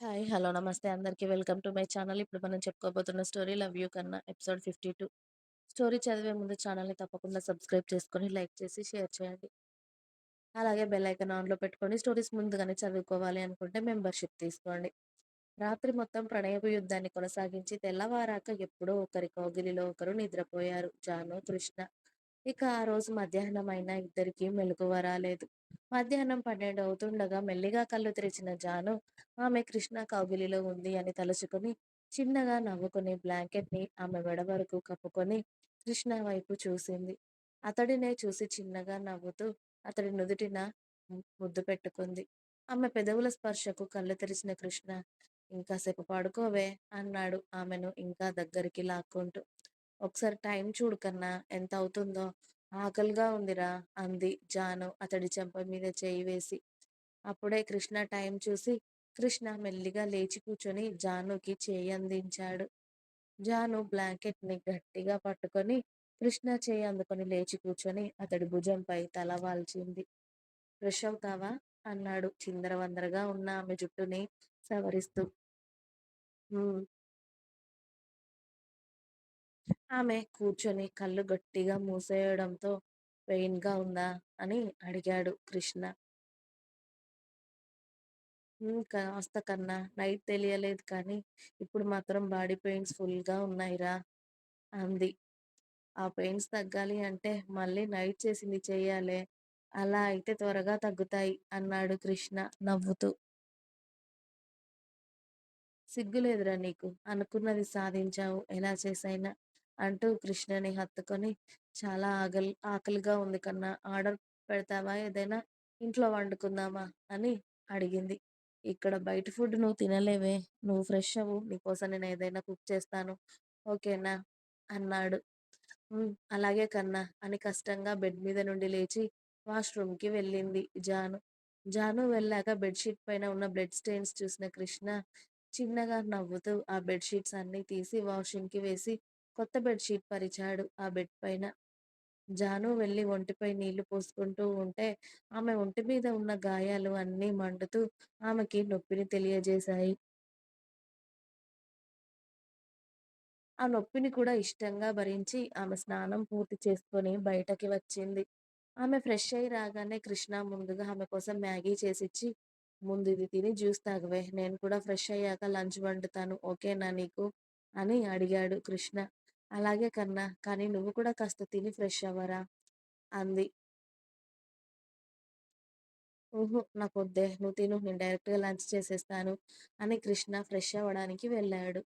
Hi. Hello. నమస్తే అందరికి. Welcome to my channel. ఇప్పుడు మనం చెప్పుకోబోతున్న స్టోరీ 'లవ్ యూ కన్నా' ఎపిసోడ్ 52. స్టోరీ చదివే ముందు ఛానల్‌ని తప్పకుండా సబ్స్క్రైబ్ చేసుకొని, లైక్ చేసి, షేర్ చేయండి. అలాగే బెల్ ఐకాన్ ఆన్‌లో పెట్టుకొని స్టోరీస్ ముందుగానే చదువుకోవాలి అనుకుంటే మెంబర్‌షిప్ తీసుకోండి. రాత్రి మొత్తం ప్రణయపు యుద్ధాన్ని కొనసాగించి తెల్లవారాక ఎప్పుడో ఒకరి కౌగిలిలో ఒకరు నిద్రపోయారు. జాను, కృష్ణ. ఇక ఆ రోజు మధ్యాహ్నం అయినా ఇద్దరికీ మెలకువ రాలేదు. మధ్యాహ్నం 12 అవుతుండగా మెల్లిగా కళ్ళు తెరిచిన జాను ఆమె కృష్ణ కౌగిలిలో ఉంది అని తలుచుకుని చిన్నగా నవ్వుకుని బ్లాంకెట్‌ని ఆమె మెడ వరకు కప్పుకొని కృష్ణ వైపు చూసింది. అతడినే చూసి చిన్నగా నవ్వుతూ అతడి నుదుటిన ముద్దు పెట్టుకుంది. ఆమె పెదవుల స్పర్శకు కళ్ళు తెరిచిన కృష్ణ ఇంకాసేపు పడుకోవే అన్నాడు ఆమెను ఇంకా దగ్గరికి లాక్కుంటూ. ఒకసారి టైం చూడు కన్నా ఎంత అవుతుందో, ఆకలిగా ఉందిరా అంది జాను అతడి చెంప మీద చేయి వేసి. అప్పుడే కృష్ణ టైం చూసి కృష్ణ మెల్లిగా లేచి కూర్చొని జానుకి చేయి అందించాడు. జాను బ్లాంకెట్‌ని గట్టిగా పట్టుకొని కృష్ణ చేయి అందుకొని లేచి కూర్చొని అతడి భుజంపై తల వాల్చింది. ఫ్రెష్ అవుతావా? అన్నాడు చిందరవందరగా ఉన్న ఆమె జుట్టుని సవరిస్తూ. హ్మ్. ఆమె కూర్చొని కళ్ళు గట్టిగా మూసేయడంతో పెయిన్‌గా ఉందా? అని అడిగాడు కృష్ణ. కాస్త కన్నా నైట్ తెలియలేదు కానీ ఇప్పుడు మాత్రం బాడీ పెయిన్స్ ఫుల్‌గా ఉన్నాయిరా అంది. ఆ పెయిన్స్ తగ్గాలి అంటే మళ్ళీ నైట్ చేసింది చెయ్యాలే. అలా అయితే త్వరగా తగ్గుతాయి అన్నాడు కృష్ణ నవ్వుతూ. సిగ్గులేదురా నీకు. అనుకున్నది సాధించావు ఎలా చేసైనా అంటూ కృష్ణని హత్తుకొని చాలా ఆకలిగా ఉంది కన్నా ఆర్డర్ పెడతావా ఏదైనా? ఇంట్లో వండుకుందామా? అని అడిగింది. ఇక్కడ బయట ఫుడ్ నువ్వు తినలేవే. నువ్వు ఫ్రెష్ అవ్వు. నీకోసం నేను ఏదైనా కుక్ చేస్తాను. ఓకేనా? అన్నాడు. అలాగే కన్నా అని కష్టంగా బెడ్ మీద నుండి లేచి వాష్‌రూమ్‌కి వెళ్ళింది జాను. జాను వెళ్ళాక బెడ్‌షీట్ పైన ఉన్న బ్లడ్ స్టెయిన్స్ చూసిన కృష్ణ చిన్నగా నవ్వుతూ ఆ బెడ్‌షీట్స్ అన్నీ తీసి వాషింగ్‌కి వేసి కొత్త బెడ్‌షీట్ పరిచాడు ఆ బెడ్ పైన. జాను వెళ్లి ఒంటిపై నీళ్లు పోసుకుంటూ ఉంటే ఆమె ఒంటి మీద ఉన్న గాయాలు అన్నీ మండుతూ ఆమెకి నొప్పిని తెలియజేశాయి. ఆ నొప్పిని కూడా ఇష్టంగా భరించి ఆమె స్నానం పూర్తి చేసుకొని బయటకి వచ్చింది. ఆమె ఫ్రెష్ అయ్యి రాగానే కృష్ణ ముందుగా ఆమె కోసం మ్యాగీ చేసిచ్చి, "ముందు ఇది తిని జ్యూస్ తాగవే. నేను కూడా ఫ్రెష్ అయ్యాక లంచ్ వండుతాను. ఓకేనా నీకు?" అని అడిగాడు కృష్ణ. "అలాగే కన్నా. కానీ నువ్వు కూడా కాస్త తిని ఫ్రెష్ అవ్వరా?" అంది. నాకొద్దే. నువ్వు తిను. నేను డైరెక్ట్‌గా లంచ్ చేసేస్తాను" అని కృష్ణ ఫ్రెష్ అవ్వడానికి వెళ్ళాడు.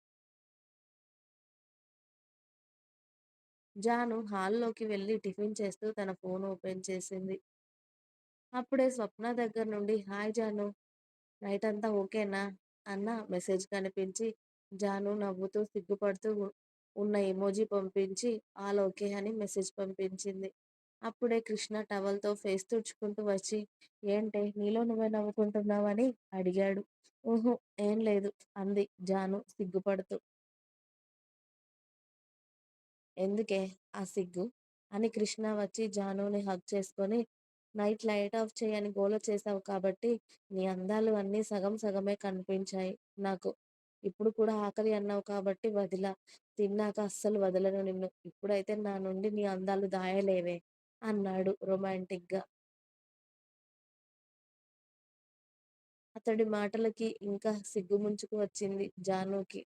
జాను హాల్‌లోకి వెళ్లి టిఫిన్ చేస్తూ తన ఫోన్ ఓపెన్ చేసింది. అప్పుడే స్వప్న దగ్గర నుండి "హాయ్ జాను. నైటంతా ఓకేనా?" అన్న మెసేజ్ కనిపించి, జాను నవ్వుతూ సిగ్గుపడుతూ ఉన్న ఎమోజి పంపించి ఆల్ ఓకే అని మెసేజ్ పంపించింది. అప్పుడే కృష్ణ టవల్‌తో ఫేస్ తుడుచుకుంటూ వచ్చి, "ఏంటే నీలో నువ్వే నవ్వుకుంటున్నావని?" అడిగాడు. "ఊహూ ఏం లేదు" అంది జాను సిగ్గుపడుతూ. "ఎందుకే ఆ సిగ్గు?" అని కృష్ణ వచ్చి జానుని హగ్ చేసుకొని, నైట్ లైట్ ఆఫ్ చెయ్యని గోల చేశావు కాబట్టి నీ అందాలు అన్నీ సగం సగమే కనిపించాయి నాకు. ఇప్పుడు కూడా ఆకలి అన్నావు కాబట్టి వదిలా. తిన్నాక అస్సలు వదలను నిన్ను. ఇప్పుడైతే నా నుండి నీ అందాలు దాయలేవే అన్నాడు రొమాంటిక్‌గా. అతడి మాటలకి ఇంకా సిగ్గు ముంచుకు వచ్చింది జానుకి.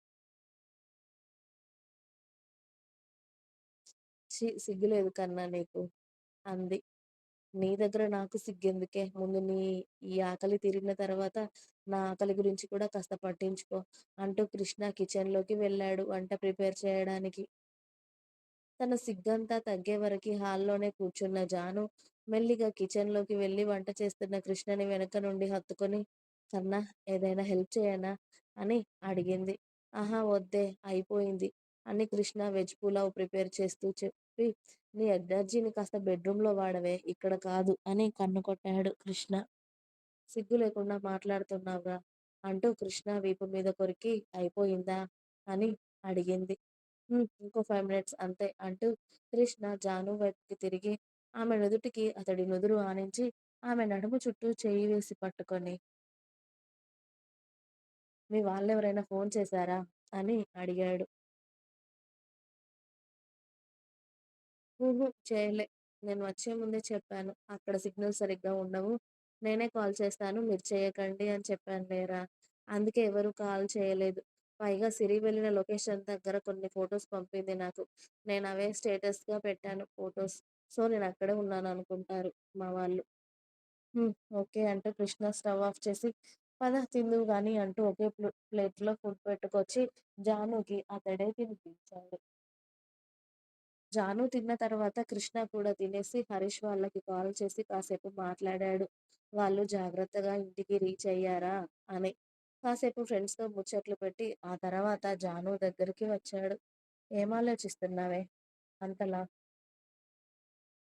ఛీ! సిగ్గులేదు కన్నా నీకు అంది. నీ దగ్గర నాకు సిగ్గెందుకే? ముందు నీ ఈ ఆకలి తీరిన తర్వాత నా ఆకలి గురించి కూడా కాస్త పట్టించుకో అంటూ కృష్ణ కిచెన్‌లోకి వెళ్ళాడు వంట ప్రిపేర్ చేయడానికి. తన సిగ్గంతా తగ్గే వరకి హాల్లోనే కూర్చున్న జాను మెల్లిగా కిచెన్‌లోకి వెళ్లి వంట చేస్తున్న కృష్ణని వెనక నుండి హత్తుకొని, "కన్నా ఏదైనా హెల్ప్ చేయనా?" అని అడిగింది. "ఆహా! వద్దే అయిపోయింది" అని కృష్ణ వెజ్ పులావ్ ప్రిపేర్ చేస్తూ చెప్పి, "నీ ఎనర్జీని కాస్త బెడ్‌రూమ్‌లో వాడవే ఇక్కడ కాదు" అని కన్ను కొట్టాడు కృష్ణ. "సిగ్గు లేకుండా మాట్లాడుతున్నావుగా" అంటూ కృష్ణ వీపు మీద కొరికి, "అయిపోయిందా?" అని అడిగింది. ఇంకో 5 మినిట్స్ అంతే అంటూ కృష్ణ జాను వైపుకి తిరిగి ఆమె నుదుటికి అతడి నుదురు ఆనించి ఆమె నడుము చుట్టూ చేయి వేసి పట్టుకొని మీ వాళ్ళెవరైనా ఫోను చేశారా? అని అడిగాడు. చేయలే. నేను వచ్చే ముందే చెప్పాను. అక్కడ సిగ్నల్స్ సరిగ్గా ఉండవు. నేనే కాల్ చేస్తాను. మీరు చేయకండి అని చెప్పాను లేరా! అందుకే ఎవరు కాల్ చేయలేదు. పైగా సిరి వెళ్ళిన లొకేషన్ దగ్గర కొన్ని ఫోటోస్ పంపింది నాకు. నేనవే స్టేటస్‌గా పెట్టాను ఫోటోస్. సో, నేనక్కడే ఉన్నాననుకుంటారు మా వాళ్ళు. హ్మ్. ఓకే. అంటూ కృష్ణ స్టవ్ ఆఫ్ చేసి, పద తిందువు గాని అంటూ ఒకే ప్లేట్‌లో ఫుడ్ పెట్టుకొచ్చి జానుకి అతడే తినిపించాడు. జాను తిన్న తర్వాత కృష్ణ కూడా తినేసి హరీష్ వాళ్ళకి కాల్ చేసి కాసేపు మాట్లాడాడు. వాళ్ళు జాగ్రత్తగా ఇంటికి రీచ్ అయ్యారా అని. కాసేపు ఫ్రెండ్స్‌తో ముచ్చట్లు పెట్టి ఆ తర్వాత జాను దగ్గరికి వచ్చాడు. "ఏం ఆలోచిస్తున్నావే అంతలా?"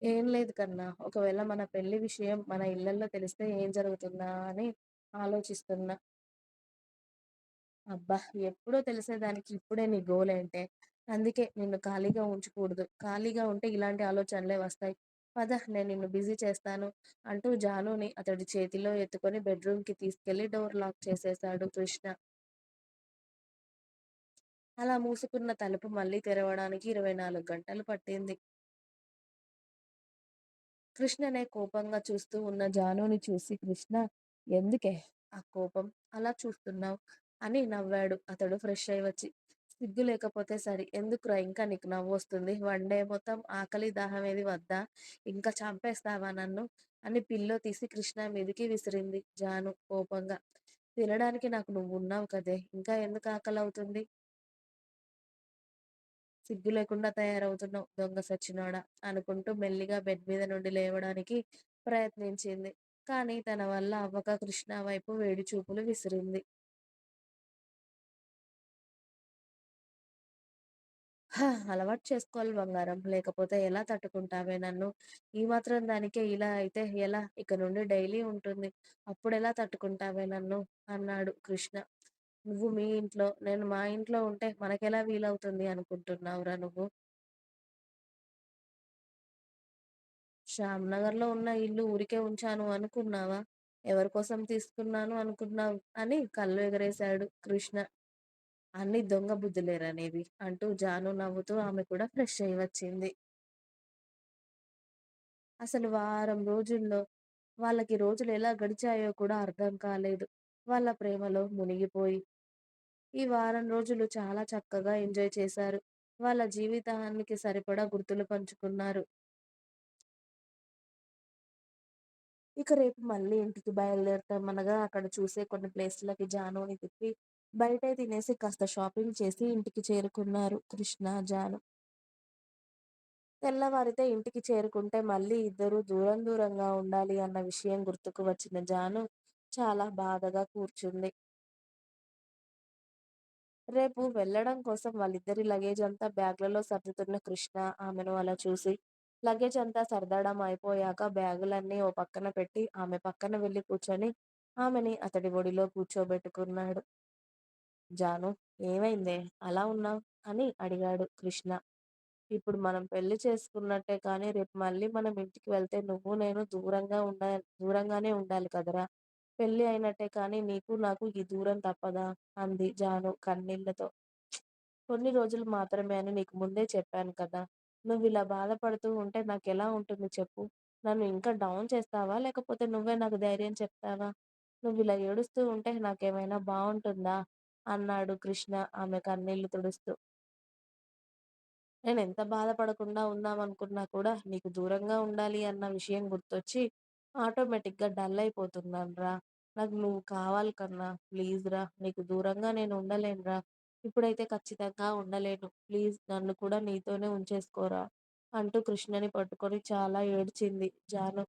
"ఏం లేదు కన్నా. ఒకవేళ మన పెళ్లి విషయం మన ఇళ్లల్లో తెలిస్తే ఏం జరుగుతుందా అని ఆలోచిస్తున్నా." అబ్బా! ఎప్పుడో తెలిసేదానికి ఇప్పుడే నీ గోలేంటే? అందుకే నిన్ను ఖాళీగా ఉంచకూడదు. ఖాళీగా ఉంటే ఇలాంటి ఆలోచనలే వస్తాయి. పద నేను నిన్ను బిజీ చేస్తాను అంటూ జానుని అతడి చేతిలో ఎత్తుకొని బెడ్‌రూమ్‌కి తీసుకెళ్లి డోర్ లాక్ చేసేశాడు కృష్ణ. అలా మూసుకున్న తలుపు మళ్ళీ తెరవడానికి 24 గంటలు పట్టింది. కృష్ణనే కోపంగా చూస్తూ ఉన్న జానుని చూసి కృష్ణ ఎందుకే ఆ కోపం అలా చూస్తున్నావు అని నవ్వాడు అతడు ఫ్రెష్ అయి వచ్చి. సిగ్గు లేకపోతే సరి ఎందుకురా ఇంకా నీకు నవ్వొస్తుంది? వన్ డే మొత్తం ఆకలి దాహం ఏది వద్దా? ఇంకా చంపేస్తావా నన్ను? అని పిల్లో తీసి కృష్ణ మీదికి విసిరింది జాను కోపంగా. తినడానికి నాకు నువ్వున్నావు కదే ఇంకా ఎందుకు ఆకలవుతుంది? సిగ్గు లేకుండా తయారవుతున్నావు దొంగ సచ్చినోడా! అనుకుంటూ మెల్లిగా బెడ్ మీద నుండి లేవడానికి ప్రయత్నించింది. కానీ తన వల్ల అవ్వక కృష్ణ వైపు వేడి చూపులు విసిరింది. అలవాటు చేసుకోవాలి బంగారం. లేకపోతే ఎలా తట్టుకుంటావే నన్ను? ఈ మాత్రం దానికే ఇలా అయితే ఎలా? ఇక నుండి డైలీ ఉంటుంది. అప్పుడెలా తట్టుకుంటావే నన్ను? అన్నాడు కృష్ణ. నువ్వు మీ ఇంట్లో, నేను మా ఇంట్లో ఉంటే మనకెలా వీలవుతుంది అనుకుంటున్నావురా నువ్వు? శ్యామ్‌నగర్‌లో ఉన్న ఇల్లు ఊరికే ఉంచాను అనుకున్నావా? ఎవరి కోసం తీసుకున్నాను అనుకున్నావు? అని కళ్ళు ఎగరేశాడు కృష్ణ. అన్నీ దొంగ బుద్ధులేరా నీవి అంటూ జాను నవ్వుతూ ఆమె కూడా ఫ్రెష్ అయ్యి వచ్చింది. అసలు వారం రోజుల్లో వాళ్ళకి రోజులు ఎలా గడిచాయో కూడా అర్థం కాలేదు. వాళ్ళ ప్రేమలో మునిగిపోయి. ఈ వారం రోజులు చాలా చక్కగా ఎంజాయ్ చేశారు. వాళ్ళ జీవితానికి సరిపడా గుర్తులు పంచుకున్నారు. ఇక రేపు మళ్ళీ ఇంటికి బయలుదేరుతామనగా అక్కడ చూసే కొన్ని ప్లేసులకి జానుని తిప్పి, బయటే తినేసి కాస్త షాపింగ్ చేసి ఇంటికి చేరుకున్నారు కృష్ణ, జాను. తెల్లవారితే ఇంటికి చేరుకుంటే మళ్ళీ ఇద్దరూ దూరం దూరంగా ఉండాలి అన్న విషయం గుర్తుకు వచ్చిన జాను చాలా బాధగా కూర్చుంది. రేపు వెళ్ళడం కోసం వాళ్ళిద్దరి లగేజ్ అంతా బ్యాగ్‌లలో సర్దుతున్న కృష్ణ ఆమెను అలా చూసి, లగేజ్ అంతా సర్దడం అయిపోయాక బ్యాగులన్నీ ఓ పక్కన పెట్టి ఆమె పక్కన వెళ్లి కూర్చొని ఆమెని అతడి ఒడిలో కూర్చోబెట్టుకున్నాడు. "జాను ఏమైందే అలా ఉన్నావు?" అని అడిగాడు కృష్ణ. "ఇప్పుడు మనం పెళ్లి చేసుకున్నట్టే కానీ రేపు మళ్ళీ మనం ఇంటికి వెళ్తే నువ్వు నేను దూరంగానే ఉండాలి కదరా! పెళ్లి అయినట్టే కానీ నీకు నాకు ఈ దూరం తప్పదా?" అంది జాను కన్నీళ్లతో. "కొన్ని రోజులు మాత్రమే అని నీకు ముందే చెప్పాను కదా! నువ్విలా బాధపడుతూ ఉంటే నాకెలా ఉంటుంది చెప్పు? నన్ను ఇంకా డౌన్ చేస్తావా? లేకపోతే నువ్వే నాకు ధైర్యం చెప్తావా? నువ్విలా ఏడుస్తూ ఉంటే నాకేమైనా బావుంటుందా?" అన్నాడు కృష్ణ ఆమె కన్నీళ్లు తుడుస్తూ. నేనెంత బాధపడకుండా ఉందామనుకున్నా కూడా నీకు దూరంగా ఉండాలి అన్న విషయం గుర్తొచ్చి ఆటోమేటిక్‌గా డల్ అయిపోతున్నానురా. నాకు నువ్వు కావాలి కన్నా! ప్లీజ్ రా! నీకు దూరంగా నేను ఉండలేనురా! ఇప్పుడైతే ఖచ్చితంగా ఉండలేను. ప్లీజ్ నన్ను కూడా నీతోనే ఉంచేసుకోరా! అంటూ కృష్ణని పట్టుకొని చాలా ఏడ్చింది జాను.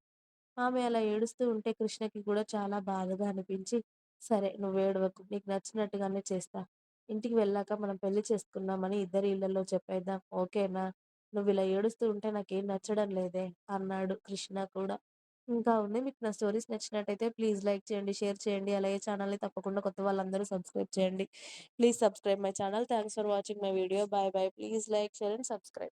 ఆమె అలా ఏడుస్తూ ఉంటే కృష్ణకి కూడా చాలా బాధగా అనిపించి, సరే నువ్వేడవకు. నీకు నచ్చినట్టుగానే చేస్తా. ఇంటికి వెళ్ళాక మనం పెళ్లి చేసుకుందామని ఇద్దరి ఇళ్లల్లో చెప్పేద్దాం. ఓకేనా? నువ్విలా ఏడుస్తూ ఉంటే నాకేం నచ్చడం లేదే అన్నాడు కృష్ణ కూడా. ఇంకా ఉంది. మీకు నా స్టోరీస్ నచ్చినట్టయితే ప్లీజ్ లైక్ చేయండి, షేర్ చేయండి. అలాగే ఛానల్‌ని తప్పకుండా కొత్త వాళ్ళందరూ సబ్స్క్రైబ్ చేయండి. Please subscribe my channel. Thanks for watching my video. By by. Please like, share and subscribe.